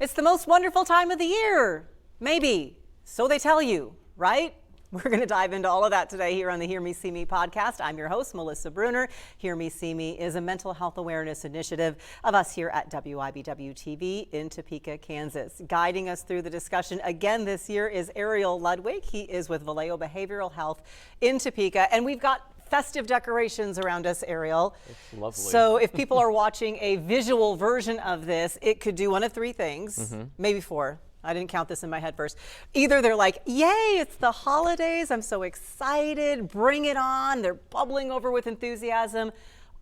It's the most wonderful time of the year. Maybe. So they tell you, right? We're going to dive into all of that today here on the Hear Me, See Me podcast. I'm your host, Melissa Bruner. Hear Me, See Me is a mental health awareness initiative of us here at WIBW TV in Topeka, Kansas. Guiding us through the discussion again this year is Ariel Ludwig. He is with Valeo Behavioral Health in Topeka, and we've got festive decorations around us, Ariel. It's lovely. So if people are watching a visual version of this, it could do one of three things, maybe four. I didn't count this in my head first. Either they're like, yay, it's the holidays, I'm so excited, bring it on, they're bubbling over with enthusiasm.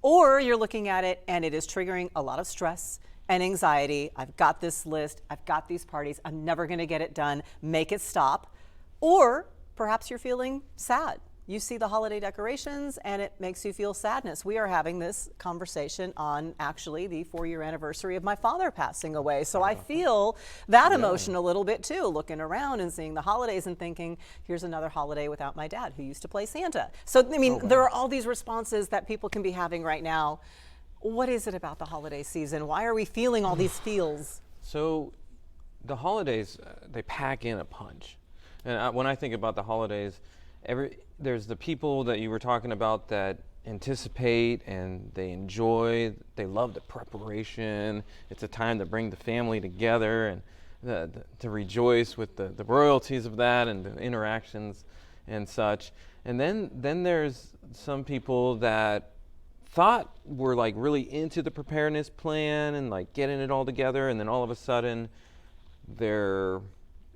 Or you're looking at it and it is triggering a lot of stress and anxiety. I've got this list, I've got these parties, I'm never gonna get it done, make it stop. Or perhaps you're feeling sad. You see the holiday decorations and it makes you feel sadness. We are having this conversation on actually the 4-year anniversary of my father passing away. So I feel that emotion a little bit too, looking around and seeing the holidays and thinking, here's another holiday without my dad who used to play Santa. So, I mean, there are all these responses that people can be having right now. What is it about the holiday season? Why are we feeling all these feels? So the holidays, they pack in a punch. And when I think about the holidays, there's the people that you were talking about that anticipate and they enjoy, they love the preparation. It's a time to bring the family together and to rejoice with the royalties of that and the interactions and such. And then there's some people that thought were like really into the preparedness plan and like getting it all together, and then all of a sudden they're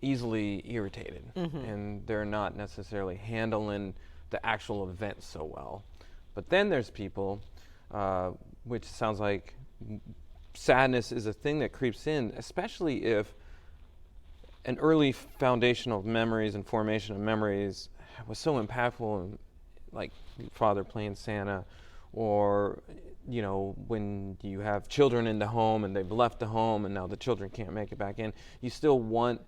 easily irritated and they're not necessarily handling the actual event so well. But then there's people, which sounds like sadness is a thing that creeps in, especially if an early foundational memories and formation of memories was so impactful, and like father playing Santa, or you know, when you have children in the home and they've left the home and now the children can't make it back in, you still want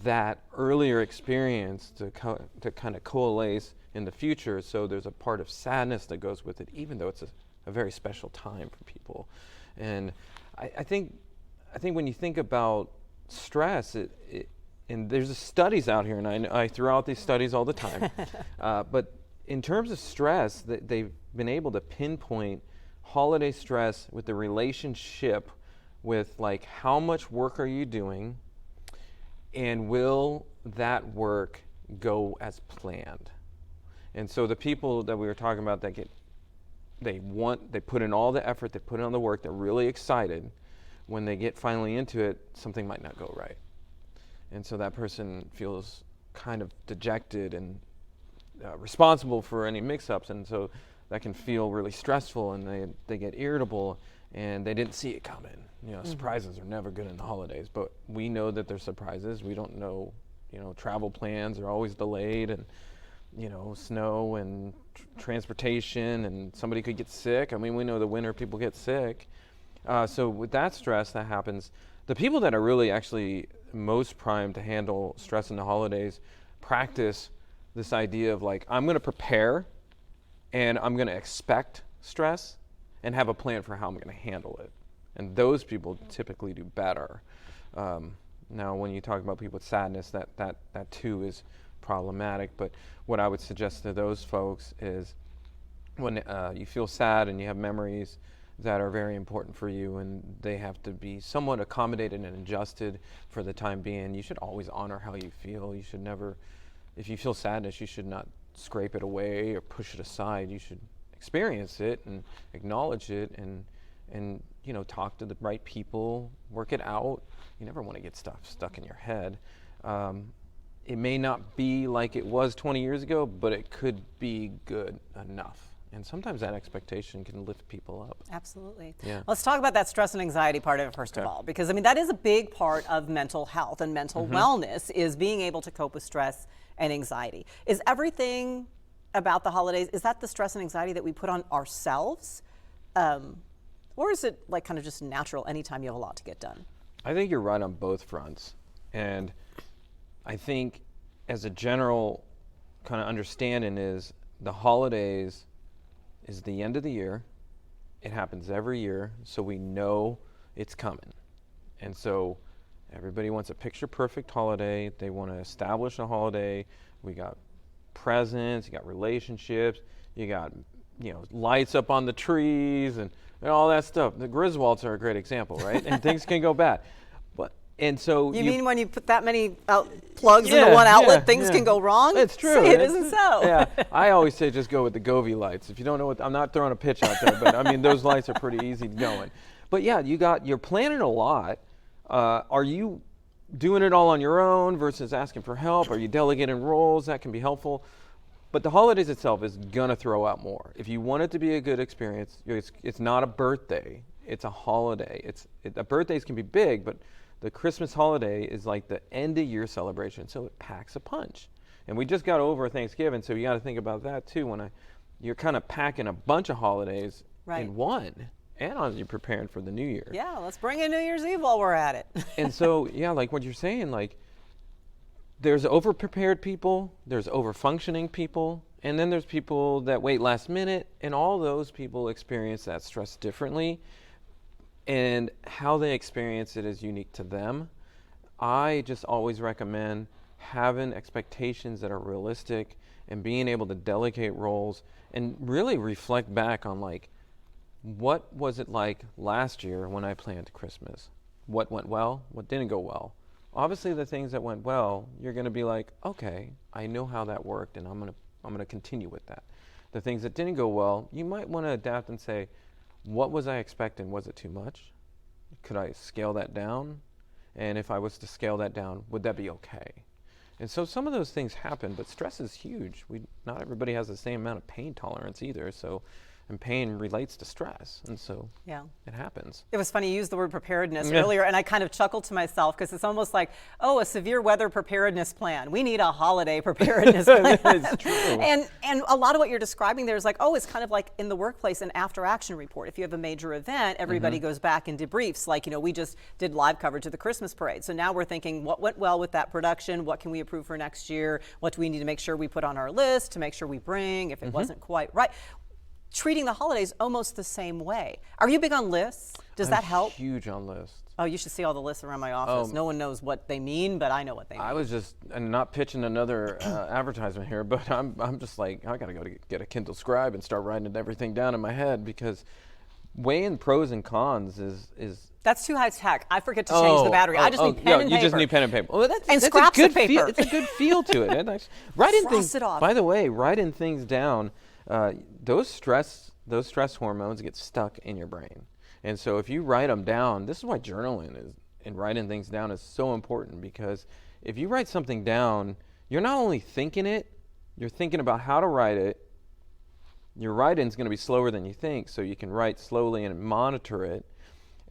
that earlier experience to kind of coalesce in the future. So there's a part of sadness that goes with it, even though it's a very special time for people. And I think when you think about stress, and there's studies out here, and I throw out these studies all the time, but in terms of stress, they've been able to pinpoint holiday stress with the relationship with like how much work are you doing, and will that work go as planned? And so the people that we were talking about that they put in all the effort, they put in all the work, they're really excited. When they get finally into it, something might not go right. And so that person feels kind of dejected and responsible for any mix-ups, and so that can feel really stressful, and they get irritable, and they didn't see it coming. You know, surprises are never good in the holidays, but we know that there's surprises. We don't know, you know, travel plans are always delayed, and, you know, snow and transportation, and somebody could get sick. I mean, we know the winter people get sick. So with that stress that happens, the people that are really actually most primed to handle stress in the holidays practice this idea of like, I'm going to prepare and I'm going to expect stress and have a plan for how I'm going to handle it. And those people typically do better. Now, when you talk about people with sadness, that too is problematic. But what I would suggest to those folks is when you feel sad and you have memories that are very important for you and they have to be somewhat accommodated and adjusted for the time being, you should always honor how you feel. You should never, if you feel sadness, you should not scrape it away or push it aside. You should experience it and acknowledge it and you know, talk to the right people, work it out. You never want to get stuff stuck in your head. It may not be like it was 20 years ago, but it could be good enough. And sometimes that expectation can lift people up. Absolutely. Yeah. Let's talk about that stress and anxiety part of it first of all, because I mean, that is a big part of mental health and mental wellness, is being able to cope with stress and anxiety. Is everything about the holidays, is that the stress and anxiety that we put on ourselves? Or is it like kind of just natural anytime you have a lot to get done? I think you're right on both fronts. And I think as a general kind of understanding is the holidays is the end of the year. It happens every year, so we know it's coming. And so Everybody wants a picture-perfect holiday. They want to establish a holiday. We got presents, you got relationships, you got, lights up on the trees and all that stuff. The Griswolds are a great example, right? And things can go bad. And so you mean when you put that many plugs into one outlet, things can go wrong? It's true. Say it isn't so. Yeah, I always say just go with the Govee lights. If you don't know what, I'm not throwing a pitch out there, but I mean those lights are pretty easy going. But yeah, you're planning a lot. Are you doing it all on your own versus asking for help? Are you delegating roles? That can be helpful. But the holidays itself is gonna throw out more. If you want it to be a good experience, it's not a birthday. It's a holiday. Birthdays can be big, but the Christmas holiday is like the end of year celebration, so it packs a punch. And we just got over Thanksgiving, so you got to think about that too. You're kind of packing a bunch of holidays in one, and you're preparing for the new year. Yeah, let's bring in New Year's Eve while we're at it. And so, yeah, like what you're saying, like there's over-prepared people, there's over-functioning people, and then there's people that wait last minute, and all those people experience that stress differently. And how they experience it is unique to them. I just always recommend having expectations that are realistic and being able to delegate roles and really reflect back on like, what was it like last year when I planned Christmas? What went well? What didn't go well? Obviously the things that went well, you're gonna be like, okay, I know how that worked and I'm gonna continue with that. The things that didn't go well, you might wanna adapt and say, what was I expecting? Was it too much? Could I scale that down? And if I was to scale that down, would that be okay? And so some of those things happen, but stress is huge. Not everybody has the same amount of pain tolerance either. And pain relates to stress. And so it happens. It was funny, you used the word preparedness earlier, and I kind of chuckled to myself because it's almost like, a severe weather preparedness plan. We need a holiday preparedness plan. It's true. And a lot of what you're describing there is like, it's kind of like in the workplace, an after action report. If you have a major event, everybody goes back and debriefs. Like, we just did live coverage of the Christmas parade. So now we're thinking, what went well with that production? What can we improve for next year? What do we need to make sure we put on our list to make sure we bring if it wasn't quite right? Treating the holidays almost the same way. Are you big on lists? Does that help? Huge on lists. Oh, you should see all the lists around my office. No one knows what they mean, but I know what they mean. I was just, and not pitching another advertisement here, but I'm just like, I gotta go to get a Kindle Scribe and start writing everything down in my head because weighing pros and cons is that's too high tech. I forget to change the battery. I just need pen and paper. You just need pen and paper. Well, that's scraps a good of paper. It's a good feel to it. Writing things. It off. By the way, writing things down. Those stress hormones get stuck in your brain. And so if you write them down, this is why journaling and writing things down is so important, because if you write something down, you're not only thinking it, you're thinking about how to write it. Your writing's going to be slower than you think, so you can write slowly and monitor it.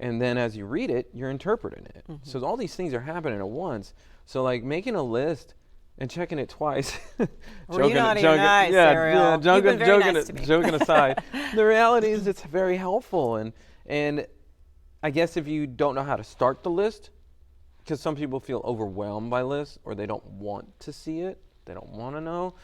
And then as you read it, you're interpreting it. So all these things are happening at once. So like making a list and checking it twice. Joking aside, the reality is it's very helpful. And I guess if you don't know how to start the list, because some people feel overwhelmed by lists or they don't want to see it, they don't want to know,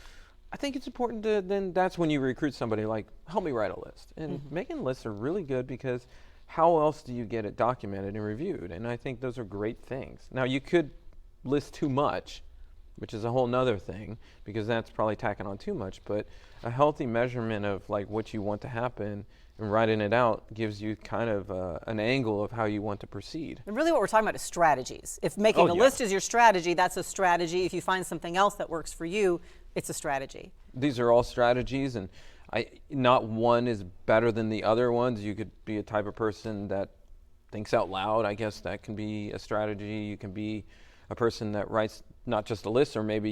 I think it's important to, then that's when you recruit somebody like, help me write a list. And making lists are really good because how else do you get it documented and reviewed? And I think those are great things. Now you could list too much, which is a whole nother thing, because that's probably tacking on too much, but a healthy measurement of like what you want to happen and writing it out gives you kind of an angle of how you want to proceed. And really what we're talking about is strategies. If making a list is your strategy, that's a strategy. If you find something else that works for you, it's a strategy. These are all strategies, and not one is better than the other ones. You could be a type of person that thinks out loud. I guess that can be a strategy. You can be a person that writes not just a list, or maybe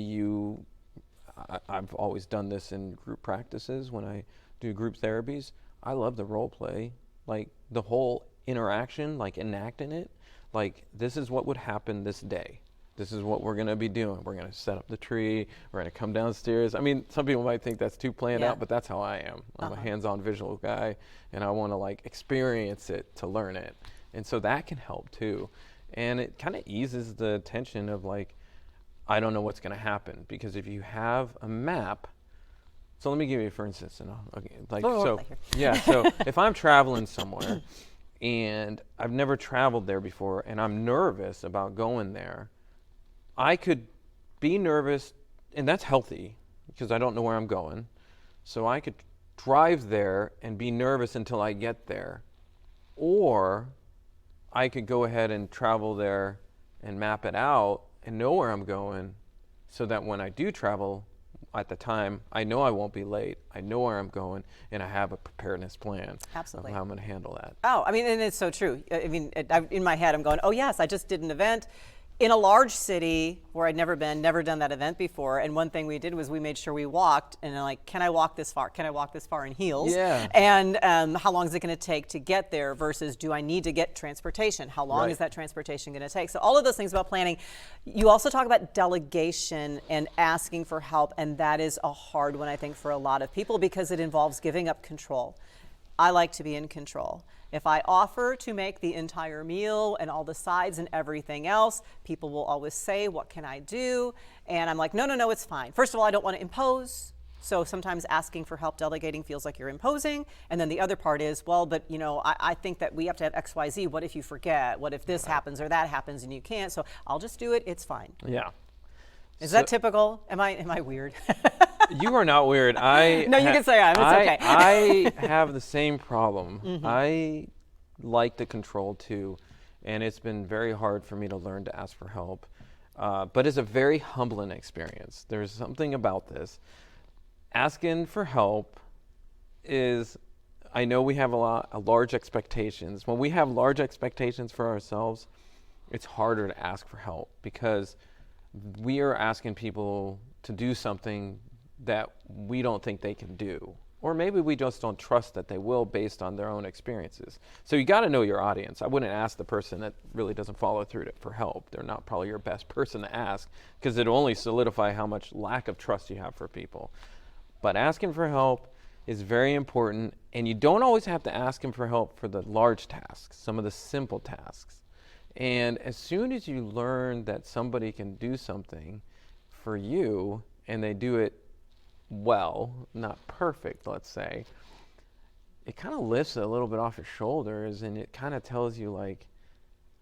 I've always done this in group practices when I do group therapies. I love the role play, like the whole interaction, like enacting it. Like, this is what would happen this day. This is what we're going to be doing. We're going to set up the tree. We're going to come downstairs. I mean, some people might think that's too planned out, but that's how I am. I'm a hands-on visual guy, and I want to like experience it to learn it. And so that can help too. And it kind of eases the tension of like, I don't know what's going to happen, because if you have a map, so let me give you for instance, so if I'm traveling somewhere, and I've never traveled there before, and I'm nervous about going there, I could be nervous, and that's healthy because I don't know where I'm going. So I could drive there and be nervous until I get there. Or I could go ahead and travel there and map it out and know where I'm going so that when I do travel at the time, I know I won't be late. I know where I'm going, and I have a preparedness plan Absolutely. of how I'm going to handle that. Oh, I mean, and it's so true. I mean, in my head, I'm going, oh, yes, I just did an event in a large city where I'd never been, never done that event before. And one thing we did was we made sure we walked, and I'm like, can I walk this far? Can I walk this far in heels? Yeah. And how long is it going to take to get there versus do I need to get transportation? How long is that transportation going to take? So all of those things about planning. You also talk about delegation and asking for help, and that is a hard one, I think, for a lot of people because it involves giving up control. I like to be in control. If I offer to make the entire meal and all the sides and everything else, people will always say, what can I do? And I'm like, no, it's fine. First of all, I don't want to impose. So sometimes asking for help delegating feels like you're imposing. And then the other part is, well, but I think that we have to have X, Y, Z. What if you forget? What if this happens or that happens and you can't? So I'll just do it. It's fine. Yeah. Is that typical? Am I weird? You are not weird. No, you can say I'm. It's okay. I have the same problem. Mm-hmm. I like the control too, and it's been very hard for me to learn to ask for help. But it's a very humbling experience. There's something about this. Asking for help is, I know we have large expectations. When we have large expectations for ourselves, it's harder to ask for help because we are asking people to do something that we don't think they can do. Or maybe we just don't trust that they will based on their own experiences. So you got to know your audience. I wouldn't ask the person that really doesn't follow through for help. They're not probably your best person to ask because it'll only solidify how much lack of trust you have for people. But asking for help is very important, and you don't always have to ask them for help for the large tasks, some of the simple tasks. And as soon as you learn that somebody can do something for you and they do it well, not perfect, let's say, it kind of lifts it a little bit off your shoulders, and it kind of tells you like,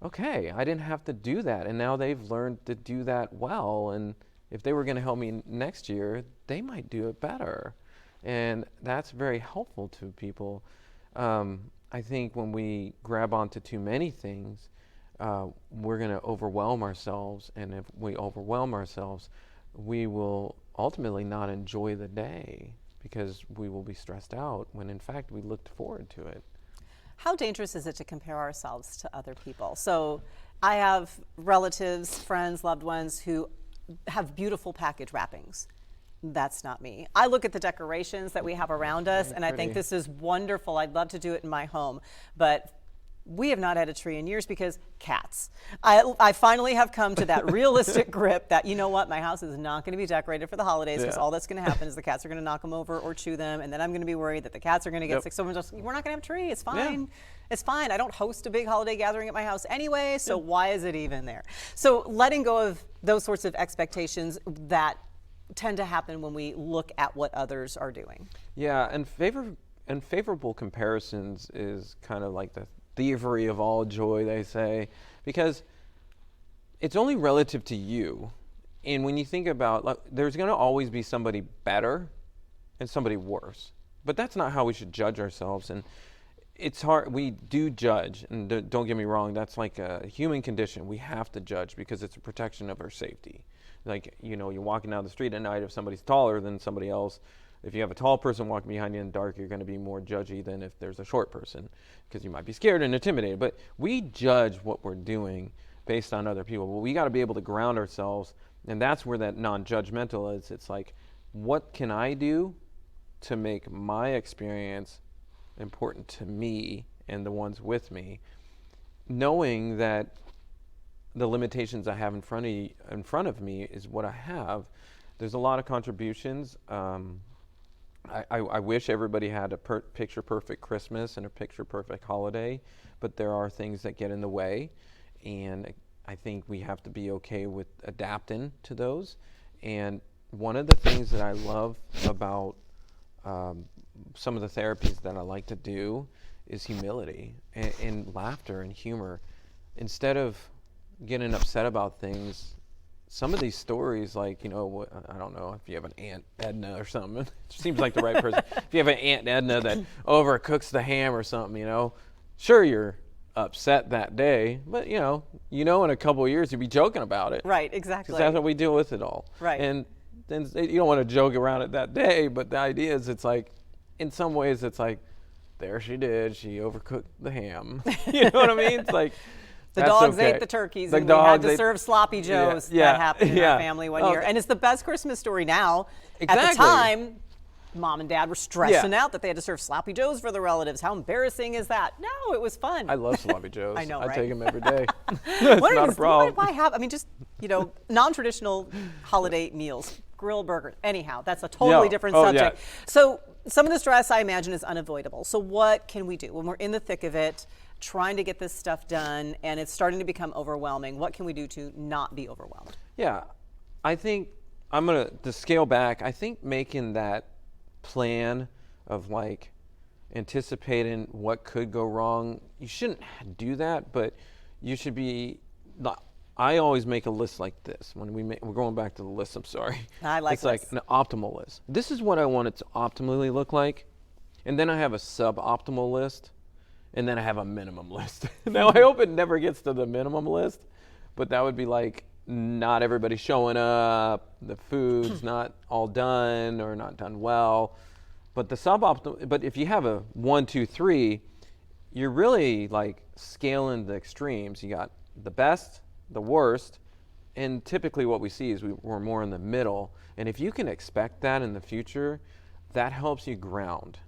okay, I didn't have to do that, and now they've learned to do that well, and if they were going to help me next year, they might do it better. And that's very helpful to people. I think when we grab onto too many things, we're going to overwhelm ourselves, and if we overwhelm ourselves, we will ultimately not enjoy the day because we will be stressed out when in fact we looked forward to it. How dangerous is it to compare ourselves to other people? So I have relatives, friends, loved ones who have beautiful package wrappings. That's not me. I look at the decorations that we have around us and I think this is wonderful. I'd love to do it in my home, but we have not had a tree in years because cats. I finally have come to that realistic grip that, you know what, my house is not going to be decorated for the holidays because all that's going to happen is the cats are going to knock them over or chew them, and then I'm going to be worried that the cats are going to get sick. So we're not going to have a tree. It's fine. It's fine. I don't host a big holiday gathering at my house anyway, so why is it even there? So letting go of those sorts of expectations that tend to happen when we look at what others are doing. Yeah, and favorable comparisons is kind of like the thievery of all joy, they say, because it's only relative to you. And when you think about, like, there's going to always be somebody better and somebody worse, but that's not how we should judge ourselves. And it's hard. We do judge, and don't get me wrong, that's like a human condition. We have to judge because it's a protection of our safety. Like, you're walking down the street at night, if somebody's taller than somebody else, if you have a tall person walking behind you in the dark, you're going to be more judgy than if there's a short person because you might be scared and intimidated. But we judge what we're doing based on other people. But we got to be able to ground ourselves, and that's where that non-judgmental is. It's like, what can I do to make my experience important to me and the ones with me, knowing that the limitations I have in front of me is what I have. There's a lot of contributions. I wish everybody had a picture-perfect Christmas and a picture-perfect holiday, but there are things that get in the way, and I think we have to be okay with adapting to those. And one of the things that I love about some of the therapies that I like to do is humility and laughter and humor. Instead of getting upset about things, some of these stories, like, I don't know if you have an Aunt Edna or something. It seems like the right person. If you have an Aunt Edna that overcooks the ham or something, sure, you're upset that day, but in a couple of years you'll be joking about it. Right, exactly. Because that's what we deal with it all. Right. And then you don't want to joke around it that day, but the idea is it's like, in some ways it's like, there she did, she overcooked the ham. You know what I mean? It's like, the dogs ate the turkeys, and we had to serve sloppy joes. That happened in our family one year. And it's the best Christmas story now. Exactly. At the time, Mom and Dad were stressing out that they had to serve sloppy joes for the relatives. How embarrassing is that? No, it was fun. I love sloppy joes. I know, right? I take them every day. It's not a problem. What if I have? I mean, just, non-traditional holiday meals, grilled burgers. Anyhow, that's a totally different subject. Yeah. So some of the stress, I imagine, is unavoidable. So what can we do when we're in the thick of it, trying to get this stuff done, and it's starting to become overwhelming? What can we do to not be overwhelmed? Yeah, I think I'm going to scale back. I think making that plan of like anticipating what could go wrong, you shouldn't do that, but you should be, I always make a list like this. When we're going back to the list, I'm sorry. I like It's like an optimal list. This is what I want it to optimally look like. And then I have a suboptimal list. And then I have a minimum list. Now, I hope it never gets to the minimum list, but that would be like not everybody showing up, the food's not all done or not done well. But but if you have a 1, 2, 3, you're really like scaling the extremes. You got the best, the worst, and typically what we see is we're more in the middle. And if you can expect that in the future, that helps you ground.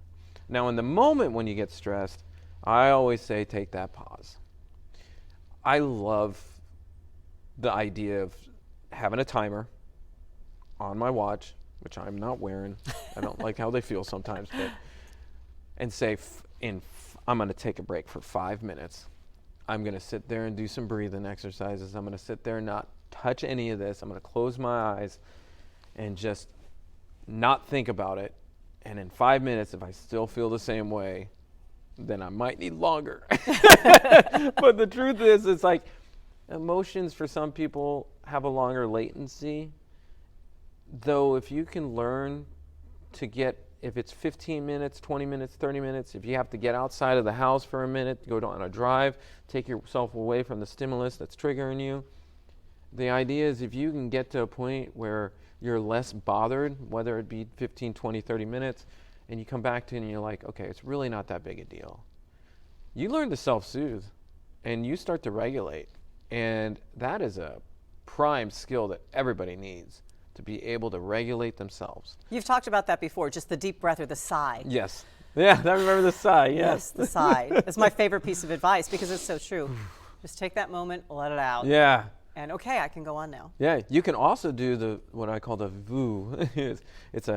Now, in the moment when you get stressed, I always say take that pause. I love the idea of having a timer on my watch, which I'm not wearing. I don't like how they feel sometimes, and say, I'm going to take a break for 5 minutes. I'm going to sit there and do some breathing exercises. I'm going to sit there and not touch any of this. I'm going to close my eyes and just not think about it. And in 5 minutes, if I still feel the same way, then I might need longer. But the truth is, it's like emotions for some people have a longer latency. Though if you can learn to if it's 15 minutes, 20 minutes, 30 minutes, if you have to get outside of the house for a minute, go on a drive, take yourself away from the stimulus that's triggering you. The idea is if you can get to a point where you're less bothered, whether it be 15, 20, 30 minutes, and you come back to it and you're like, okay, it's really not that big a deal. You learn to self-soothe and you start to regulate. And that is a prime skill that everybody needs, to be able to regulate themselves. You've talked about that before, just the deep breath or the sigh. Yes. Yeah, I remember the sigh, Yes, the sigh. It's my favorite piece of advice because it's so true. Just take that moment, let it out. Yeah. And okay, I can go on now. Yeah, you can also do what I call the VOO. It's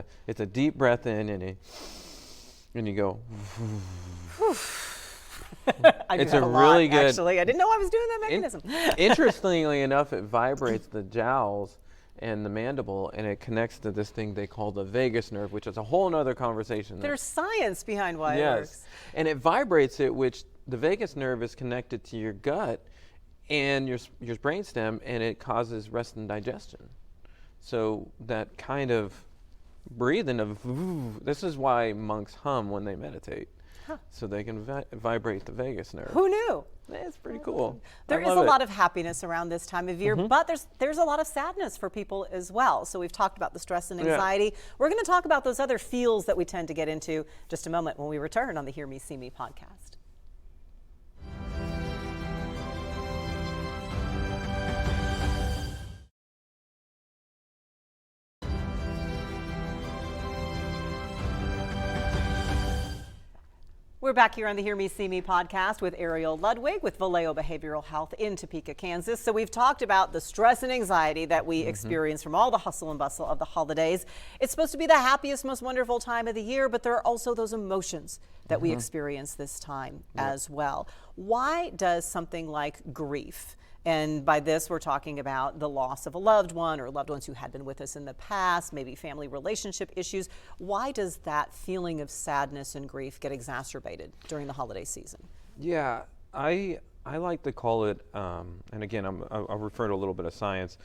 a deep breath in and you go. I do it's that a lot, really good. Actually, I didn't know I was doing that mechanism. Interestingly enough, it vibrates the jowls and the mandible, and it connects to this thing they call the vagus nerve, which is a whole nother conversation. There's science behind why it works. And it vibrates it, which the vagus nerve is connected to your gut and your brainstem, and it causes rest and digestion. So that kind of breathing of this is why monks hum when they meditate, so they can vibrate the vagus nerve. Who knew? It's pretty cool. There is a lot of happiness around this time of year, but there's a lot of sadness for people as well. So we've talked about the stress and anxiety. We're going to talk about those other feels that we tend to get into just a moment when we return on the Hear Me, See Me podcast. We're back here on the Hear Me, See Me podcast with Ariel Ludwig with Valeo Behavioral Health in Topeka, Kansas. So we've talked about the stress and anxiety that we experience from all the hustle and bustle of the holidays. It's supposed to be the happiest, most wonderful time of the year, but there are also those emotions that we experience this time as well. Why does something like grief And by this, we're talking about the loss of a loved one or loved ones who had been with us in the past, maybe family relationship issues. Why does that feeling of sadness and grief get exacerbated during the holiday season? Yeah, I like to call it, and again, I'll refer to a little bit of science.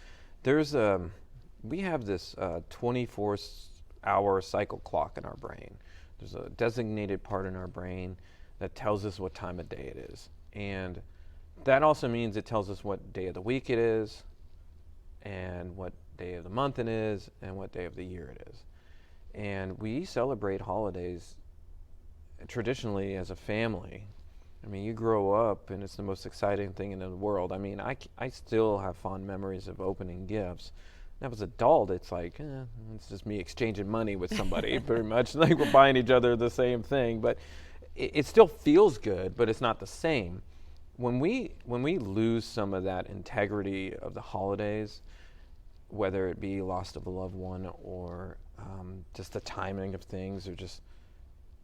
We have this 24-hour cycle clock in our brain. There's a designated part in our brain that tells us what time of day it is. And that also means it tells us what day of the week it is, and what day of the month it is, and what day of the year it is. And we celebrate holidays traditionally as a family. I mean, you grow up and it's the most exciting thing in the world. I mean, I still have fond memories of opening gifts. And as an adult, it's like, it's just me exchanging money with somebody, pretty much. Like we're buying each other the same thing. But it still feels good, but it's not the same. When we lose some of that integrity of the holidays, whether it be loss of a loved one or just the timing of things, or just,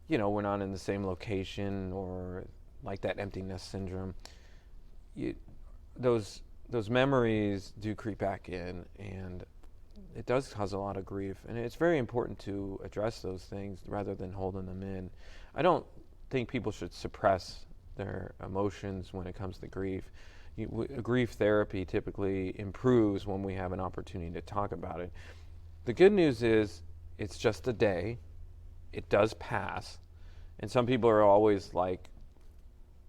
we're not in the same location, or like that empty nest syndrome, those memories do creep back in, and it does cause a lot of grief. And it's very important to address those things rather than holding them in. I don't think people should suppress their emotions when it comes to grief. Grief therapy typically improves when we have an opportunity to talk about it. The good news is it's just a day. It does pass. And some people are always like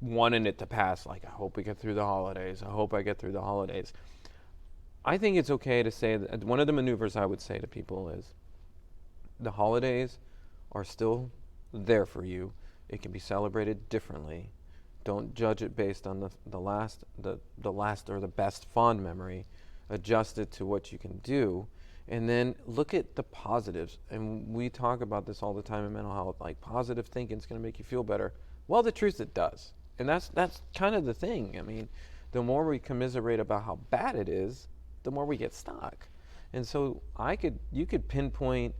wanting it to pass, like, I hope we get through the holidays. I hope I get through the holidays. I think it's okay to say that one of the maneuvers I would say to people is the holidays are still there for you. It can be celebrated differently. Don't judge it based on the last or the best fond memory. Adjust it to what you can do, and then look at the positives. And we talk about this all the time in mental health, like positive thinking is going to make you feel better. Well, the truth, it does. And that's kind of the thing. I mean, the more we commiserate about how bad it is, the more we get stuck. And so you could pinpoint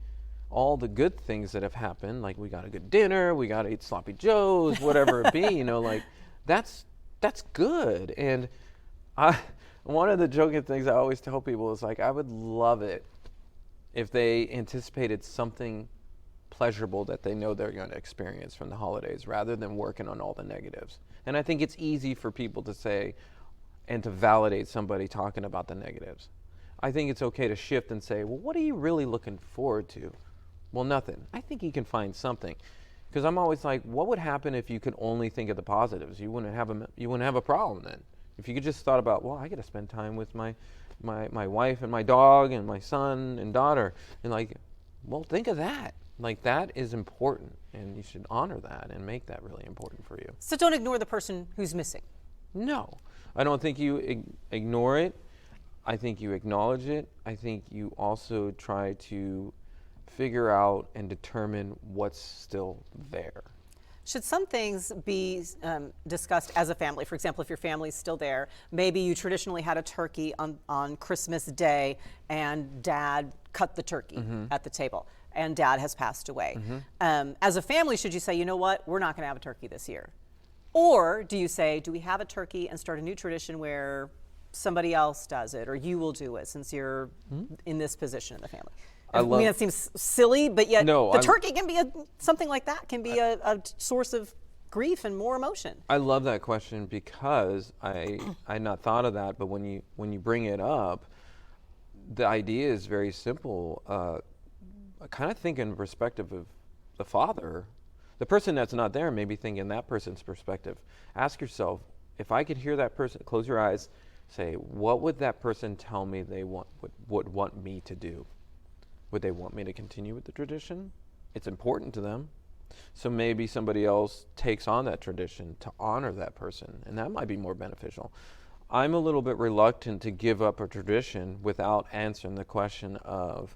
all the good things that have happened, like we got a good dinner, we got to eat sloppy joes, whatever it be, like that's good. And one of the joking things I always tell people is like, I would love it if they anticipated something pleasurable that they know they're going to experience from the holidays, rather than working on all the negatives. And I think it's easy for people to say and to validate somebody talking about the negatives. I think it's okay to shift and say, well, what are you really looking forward to? Well, nothing. I think you can find something. Because I'm always like, what would happen if you could only think of the positives? You wouldn't have a problem then. If you could just thought about, well, I got to spend time with my wife and my dog and my son and daughter, and like, well, think of that. Like, that is important, and you should honor that and make that really important for you. So don't ignore the person who's missing. No, I don't think you ignore it. I think you acknowledge it. I think you also try to figure out and determine what's still there. Should some things be discussed as a family? For example, if your family's still there, maybe you traditionally had a turkey on Christmas Day, and Dad cut the turkey at the table, and Dad has passed away. As a family, should you say, you know what, we're not going to have a turkey this year? Or do you say, do we have a turkey and start a new tradition where somebody else does it, or you will do it since you're in this position in the family? I mean, that seems silly, but yet turkey can be something like that can be a source of grief and more emotion. I love that question because I had not thought of that, but when you bring it up, the idea is very simple. Kind of think in perspective of the father. The person that's not there may be thinking that person's perspective. Ask yourself, if I could hear that person, close your eyes, say, what would that person tell me they would want me to do? Would they want me to continue with the tradition? It's important to them. So maybe somebody else takes on that tradition to honor that person, and that might be more beneficial. I'm a little bit reluctant to give up a tradition without answering the question of,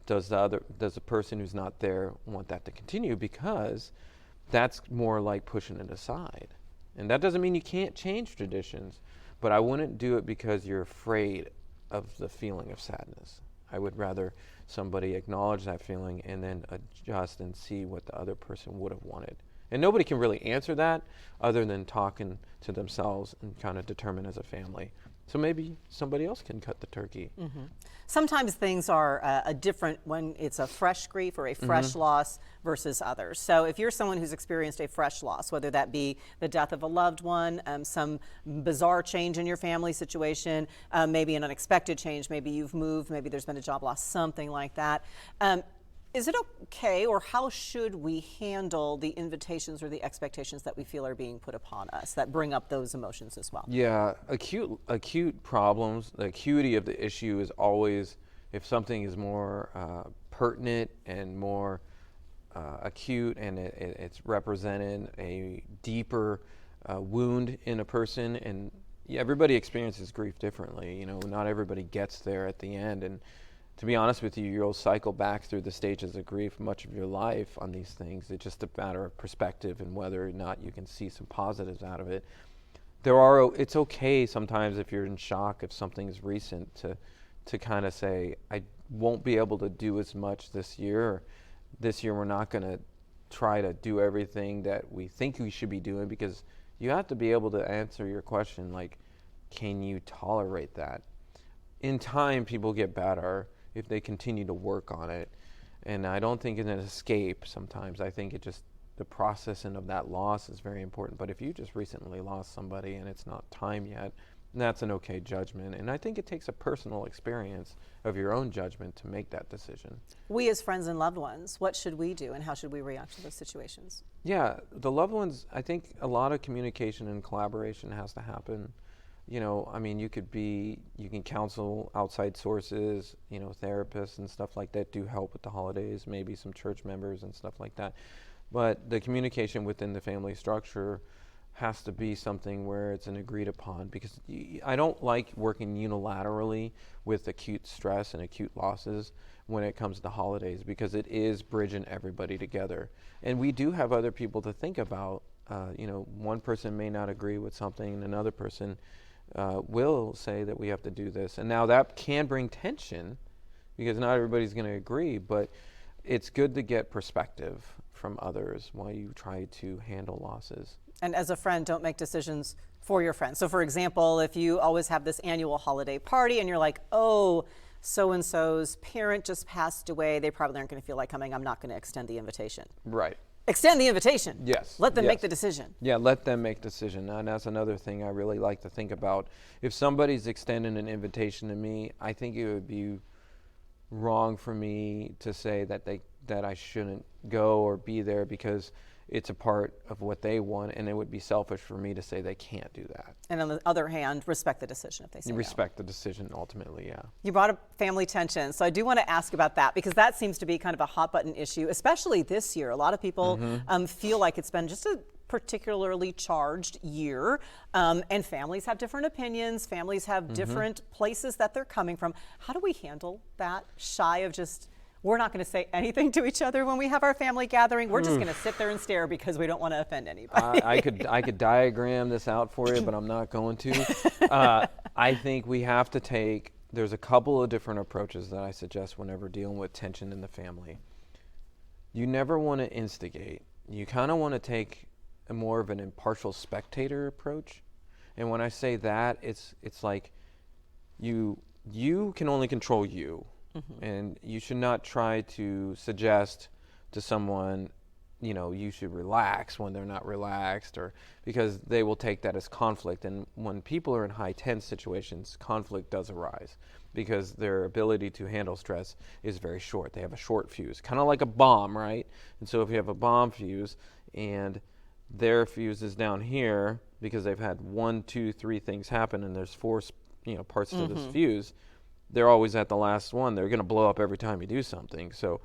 does the person who's not there want that to continue? Because that's more like pushing it aside. And that doesn't mean you can't change traditions, but I wouldn't do it because you're afraid of the feeling of sadness. I would rather somebody acknowledge that feeling and then adjust and see what the other person would have wanted. And nobody can really answer that other than talking to themselves and kind of determine as a family So maybe somebody else can cut the turkey. Sometimes things are a different when it's a fresh grief or a fresh loss versus others. So if you're someone who's experienced a fresh loss, whether that be the death of a loved one, some bizarre change in your family situation, maybe an unexpected change, maybe you've moved, maybe there's been a job loss, something like that. Is it okay, or how should we handle the invitations or the expectations that we feel are being put upon us that bring up those emotions as well? Yeah, acute problems, the acuity of the issue is always, if something is more pertinent and more acute, and it's represented a deeper wound in a person, and everybody experiences grief differently. You know, not everybody gets there at the end, and to be honest with you, you'll cycle back through the stages of grief much of your life on these things. It's just a matter of perspective and whether or not you can see some positives out of it. It's okay sometimes if you're in shock if something is recent to kind of say, I won't be able to do as much this year. Or this year we're not going to try to do everything that we think we should be doing, because you have to be able to answer your question like, can you tolerate that? In time, people get better if they continue to work on it. And I don't think it's an escape sometimes. I think the processing of that loss is very important. But if you just recently lost somebody and it's not time yet, that's an okay judgment. And I think it takes a personal experience of your own judgment to make that decision. We as friends and loved ones, what should we do and how should we react to those situations? Yeah, the loved ones, I think a lot of communication and collaboration has to happen. You know, I mean, you can counsel outside sources, you know, therapists and stuff like that do help with the holidays, maybe some church members and stuff like that. But the communication within the family structure has to be something where it's an agreed upon, because I don't like working unilaterally with acute stress and acute losses when it comes to holidays, because it is bridging everybody together. And we do have other people to think about. You know, one person may not agree with something and another person will say that we have to do this. And now that can bring tension because not everybody's going to agree, but it's good to get perspective from others while you try to handle losses. And as a friend, don't make decisions for your friends. So for example, if you always have this annual holiday party and you're like, oh, so-and-so's parent just passed away, they probably aren't going to feel like coming, I'm not going to extend the invitation. Right. Extend the invitation. Yes. Let them yes. make the decision. Yeah, let them make the decision. And that's another thing I really like to think about. If somebody's extending an invitation to me, I think it would be wrong for me to say that I shouldn't go or be there because it's a part of what they want, and it would be selfish for me to say they can't do that. And on the other hand, respect the decision if they say You no. respect the decision ultimately, yeah. You brought up family tension, so I do want to ask about that because that seems to be kind of a hot button issue, especially this year. A lot of people feel like it's been just a particularly charged year, and families have different opinions, families have different places that they're coming from. How do we handle that, shy of just, we're not going to say anything to each other when we have our family gathering. We're just going to sit there and stare because we don't want to offend anybody. I could diagram this out for you, but I'm not going to. I think we have to there's a couple of different approaches that I suggest whenever dealing with tension in the family. You never want to instigate. You kind of want to take a more of an impartial spectator approach. And when I say that, it's like you can only control you. And you should not try to suggest to someone, you know, you should relax when they're not relaxed, or because they will take that as conflict. And when people are in high tense situations, conflict does arise because their ability to handle stress is very short. They have a short fuse, kind of like a bomb, right? And so if you have a bomb fuse and their fuse is down here because they've had 1, 2, 3 things happen and there's 4, parts to this fuse, they're always at the last one. They're going to blow up every time you do something. So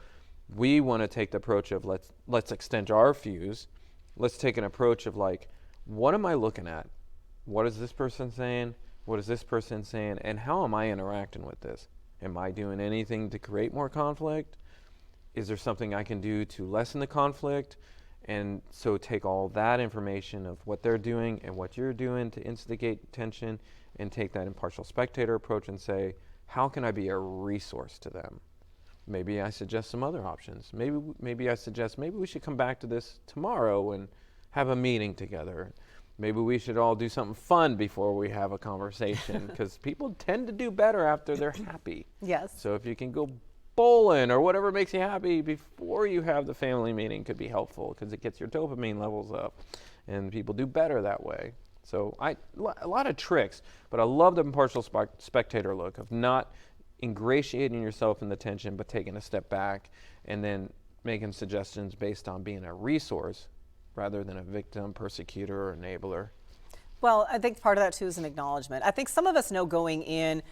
we want to take the approach of let's extend our fuse. Let's take an approach of like, what am I looking at? What is this person saying? What is this person saying? And how am I interacting with this? Am I doing anything to create more conflict? Is there something I can do to lessen the conflict? And so take all that information of what they're doing and what you're doing to instigate tension and take that impartial spectator approach and say, how can I be a resource to them? Maybe I suggest some other options. Maybe I suggest maybe we should come back to this tomorrow and have a meeting together. maybe we should all do something fun before we have a conversation, because people tend to do better after they're happy. Yes. So if you can go bowling or whatever makes you happy before you have the family meeting could be helpful, because it gets your dopamine levels up, and people do better that way. So a lot of tricks, but I love the impartial spectator look of not ingratiating yourself in the tension, but taking a step back and then making suggestions based on being a resource rather than a victim, persecutor, or enabler. Well, I think part of that too is an acknowledgement. I think some of us know going in,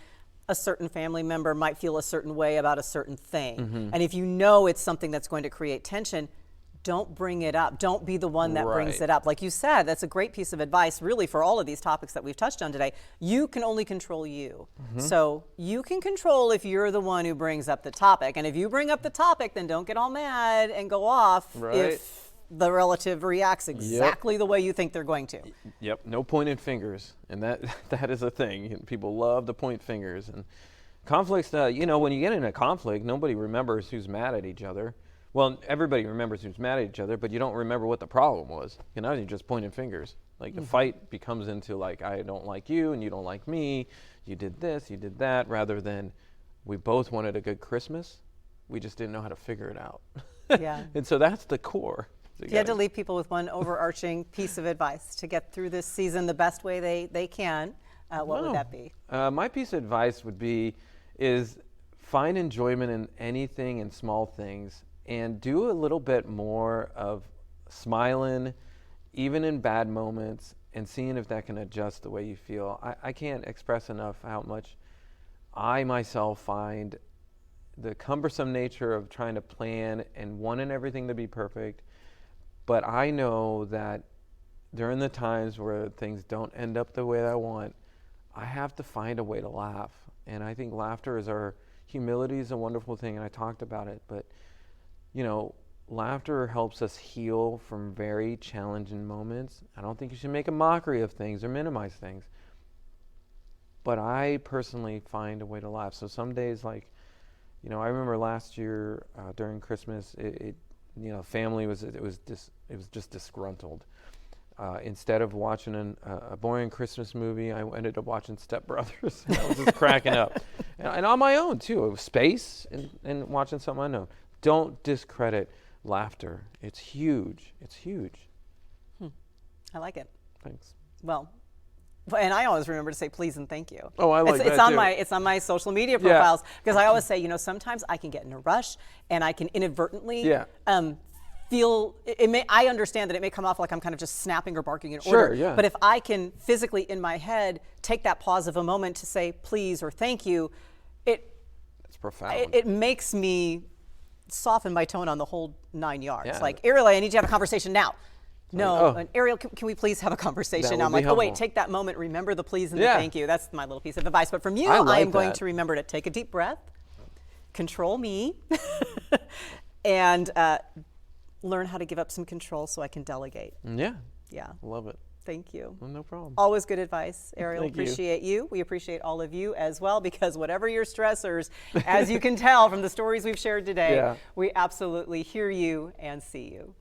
a certain family member might feel a certain way about a certain thing. And if you know it's something that's going to create tension, don't bring it up. Don't be the one that brings it up. Like you said, that's a great piece of advice really for all of these topics that we've touched on today. You can only control you. So you can control if you're the one who brings up the topic. And if you bring up the topic, then don't get all mad and go off if the relative reacts exactly the way you think they're going to. Yep, no pointing fingers. And that is a thing. People love to point fingers. And conflicts, you know, when you get in a conflict, nobody remembers who's mad at each other. Well, everybody remembers who's mad at each other, but you don't remember what the problem was. You know, you're just pointing fingers. Like the fight becomes into like, I don't like you and you don't like me. You did this, you did that, rather than we both wanted a good Christmas. We just didn't know how to figure it out. Yeah. And so that's the core. If you had to leave people with one overarching piece of advice to get through this season the best way they can, what would that be? My piece of advice would be is find enjoyment in anything and small things, and do a little bit more of smiling, even in bad moments, and seeing if that can adjust the way you feel. I can't express enough how much I myself find the cumbersome nature of trying to plan and wanting everything to be perfect. But I know that during the times where things don't end up the way that I want, I have to find a way to laugh. And I think laughter is humility is a wonderful thing, and I talked about it, but you know, laughter helps us heal from very challenging moments. I don't think you should make a mockery of things or minimize things. But I personally find a way to laugh. So some days, like, you know, I remember last year during Christmas, family was just disgruntled. Instead of watching a boring Christmas movie, I ended up watching Step Brothers. I was just cracking up, and on my own too. It was space and watching something unknown. Don't discredit laughter. It's huge. It's huge. I like it. Thanks. Well, and I always remember to say please and thank you. Oh, I like that too. It's on my social media profiles, because I always say, you know, sometimes I can get in a rush and I can inadvertently feel it. I understand that it may come off like I'm kind of just snapping or barking in order. Yeah. But if I can physically in my head take that pause of a moment to say please or thank you, it's profound. It makes me soften my tone on the whole 9 yards. Yeah. Like, Ariel, I need you to have a conversation now. No, Oh. and Ariel, can we please have a conversation That now? would I'm be like, oh wait, helpful. take that moment, remember the please and the Yeah. thank you. That's my little piece of advice. But from you, I I like am going that. to remember to take a deep breath, control me, and learn how to give up some control so I can delegate. Yeah. Yeah, Love it. thank you. Well, no problem. Always good advice, Ariel. Thank you. Appreciate you. We appreciate all of you as well, because whatever your stressors, as you can tell from the stories we've shared today, Yeah. we absolutely hear you and see you.